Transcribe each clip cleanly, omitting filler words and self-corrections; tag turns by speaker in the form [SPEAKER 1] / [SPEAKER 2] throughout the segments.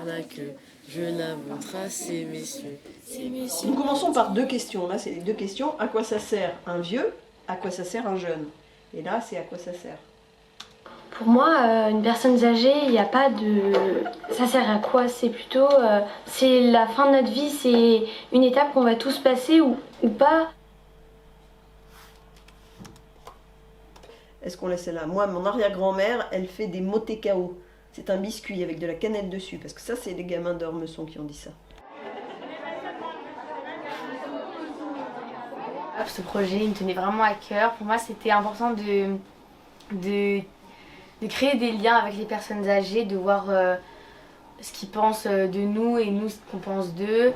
[SPEAKER 1] l'arnaque. Je l'avoue, tracé, messieurs. C'est messieurs.
[SPEAKER 2] Nous commençons par deux questions. Là, c'est les deux questions. À quoi ça sert un vieux? À quoi ça sert un jeune? Et là, c'est à quoi ça sert?
[SPEAKER 3] Pour moi, une personne âgée, il n'y a pas de... Ça sert à quoi? C'est plutôt... c'est la fin de notre vie, c'est une étape qu'on va tous passer ou pas.
[SPEAKER 2] Est-ce qu'on laisse là? Moi, mon arrière-grand-mère, elle fait des motekao. C'est un biscuit avec de la cannelle dessus. Parce que ça, c'est les gamins d'Ormesson qui ont dit ça.
[SPEAKER 4] Ce projet, il me tenait vraiment à cœur. Pour moi, c'était important de créer des liens avec les personnes âgées, de voir ce qu'ils pensent de nous et nous ce qu'on pense d'eux.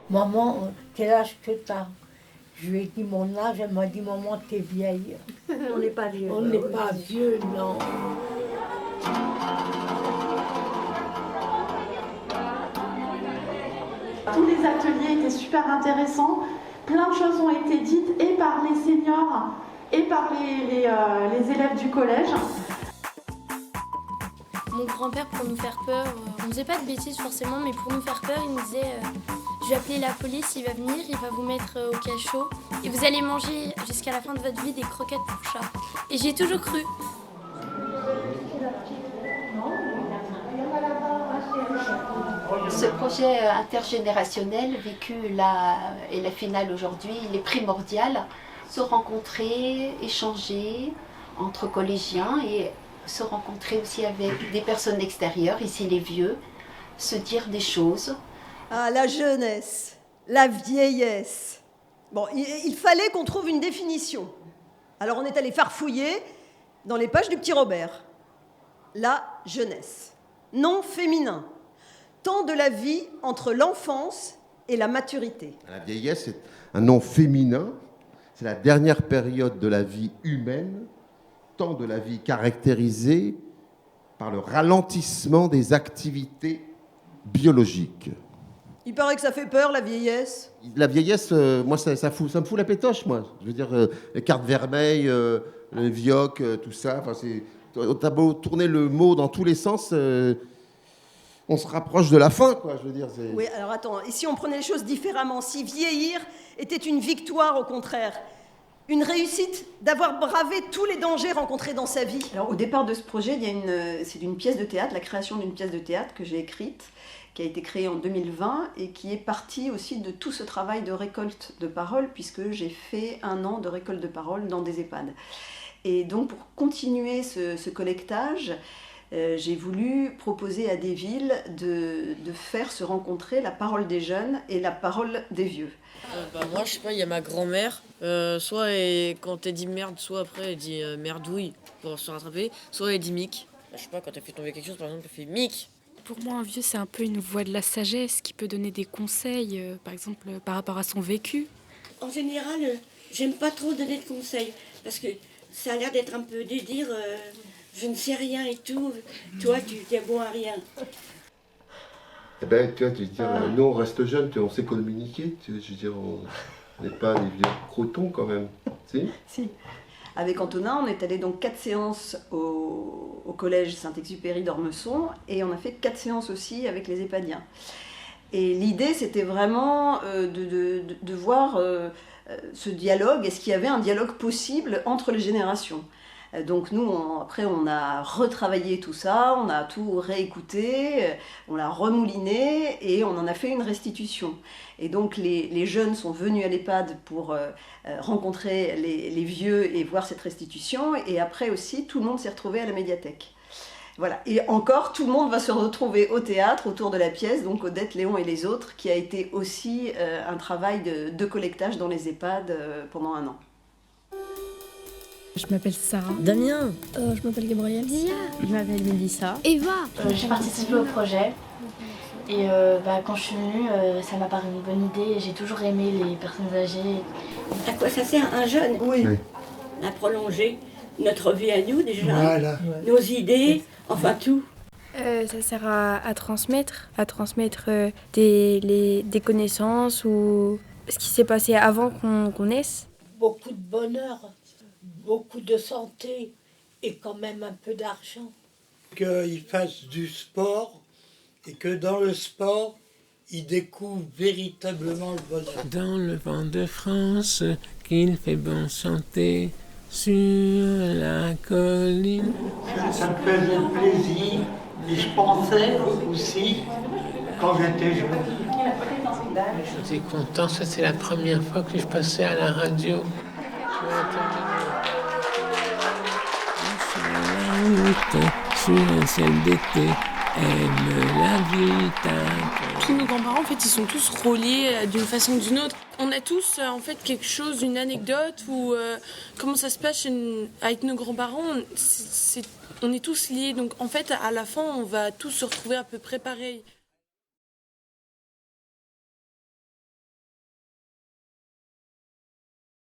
[SPEAKER 5] Maman, quel âge que t'as? Je lui ai dit mon âge, elle m'a dit maman, t'es vieille.
[SPEAKER 2] On n'est pas vieux.
[SPEAKER 5] On n'est pas vieux, non.
[SPEAKER 6] Tous les ateliers étaient super intéressants. Plein de choses ont été dites et par les seniors et par les élèves du collège.
[SPEAKER 7] Mon grand-père, pour nous faire peur, on faisait pas de bêtises forcément, mais pour nous faire peur, il nous disait je vais appeler la police, il va venir, il va vous mettre au cachot et vous allez manger jusqu'à la fin de votre vie des croquettes pour chat. Et j'y ai toujours cru.
[SPEAKER 8] Ce projet intergénérationnel vécu là et la finale aujourd'hui, il est primordial. Se rencontrer, échanger entre collégiens et se rencontrer aussi avec des personnes extérieures, ici les vieux, se dire des choses.
[SPEAKER 2] Ah, la jeunesse, la vieillesse. Bon, il fallait qu'on trouve une définition. Alors on est allé farfouiller dans les pages du Petit Robert. La jeunesse, nom féminin, temps de la vie entre l'enfance et la maturité.
[SPEAKER 9] La vieillesse, c'est un nom féminin. C'est la dernière période de la vie humaine, temps de la vie caractérisé par le ralentissement des activités biologiques.
[SPEAKER 2] Il paraît que ça fait peur, la vieillesse.
[SPEAKER 9] La vieillesse, moi, ça me fout la pétoche, moi. Je veux dire, les cartes vermeilles, les vioques, tout ça. T'as beau tourner le mot dans tous les sens, on se rapproche de la fin, quoi. Je veux dire.
[SPEAKER 2] Oui, alors attends. Et si on prenait les choses différemment, si vieillir était une victoire, au contraire, une réussite d'avoir bravé tous les dangers rencontrés dans sa vie. Alors, au départ de ce projet, c'est une pièce de théâtre, la création d'une pièce de théâtre que j'ai écrite, qui a été créée en 2020 et qui est partie aussi de tout ce travail de récolte de paroles, puisque j'ai fait 1 an de récolte de paroles dans des EHPAD. Et donc, pour continuer ce collectage, j'ai voulu proposer à des villes de faire se rencontrer la parole des jeunes et la parole des vieux.
[SPEAKER 1] Moi, je sais pas, il y a ma grand-mère, soit quand elle dit merde, soit après elle dit merdouille pour se rattraper, soit elle dit mic. Je sais pas, quand elle fait tomber quelque chose, par exemple, elle fait mic.
[SPEAKER 10] Pour moi, un vieux, c'est un peu une voix de la sagesse qui peut donner des conseils, par exemple, par rapport à son vécu.
[SPEAKER 11] En général, j'aime pas trop donner de conseils, parce que ça a l'air d'être un peu de dire je ne sais rien et tout, toi, tu es bon à rien.
[SPEAKER 9] Eh ben, tu vois, nous, on reste jeunes, on sait communiquer. Je veux dire, on n'est pas des vieux crotons, quand même.
[SPEAKER 2] Si. Avec Antonin, on est allé donc 4 séances au collège Saint-Exupéry d'Ormesson et on a fait 4 séances aussi avec les EHPADiens. Et l'idée, c'était vraiment de voir ce dialogue. Est-ce qu'il y avait un dialogue possible entre les générations ? Donc nous, après, on a retravaillé tout ça, on a tout réécouté, on l'a remouliné et on en a fait une restitution. Et donc les jeunes sont venus à l'EHPAD pour rencontrer les vieux et voir cette restitution. Et après aussi, tout le monde s'est retrouvé à la médiathèque. Voilà. Et encore, tout le monde va se retrouver au théâtre autour de la pièce, donc Odette, Léon et les autres, qui a été aussi un travail de collectage dans les EHPAD pendant 1 an.
[SPEAKER 10] Je m'appelle Sarah.
[SPEAKER 1] Damien.
[SPEAKER 7] Je m'appelle Gabrielle.
[SPEAKER 10] Zia.
[SPEAKER 4] Je m'appelle Mélissa.
[SPEAKER 7] Eva.
[SPEAKER 4] J'ai participé au projet et quand je suis venue, ça m'a paru une bonne idée. J'ai toujours aimé les personnes âgées.
[SPEAKER 11] À quoi ça sert un jeune?
[SPEAKER 2] Oui.
[SPEAKER 11] À prolonger notre vie à nous déjà,
[SPEAKER 5] Voilà.
[SPEAKER 11] nos idées, enfin tout.
[SPEAKER 10] Ça sert à transmettre des connaissances ou ce qui s'est passé avant qu'on naisse.
[SPEAKER 5] Beaucoup de bonheur, beaucoup de santé et quand même un peu d'argent.
[SPEAKER 12] qu'ils fassent du sport et que dans le sport, ils découvrent véritablement le bonheur.
[SPEAKER 13] Dans le vent de France, qu'il fait bon chanter sur la colline.
[SPEAKER 12] Ça me faisait plaisir et je pensais aussi quand j'étais jeune.
[SPEAKER 13] J'étais content, c'était la première fois que je passais à la radio. Sur la route, sur un ciel d'été, aime la vie.
[SPEAKER 14] Tous nos grands-parents, en fait, ils sont tous reliés d'une façon ou d'une autre. On a tous, en fait, quelque chose, une anecdote ou comment ça se passe avec nos grands-parents. On est tous liés, donc en fait, à la fin, on va tous se retrouver à peu près pareil.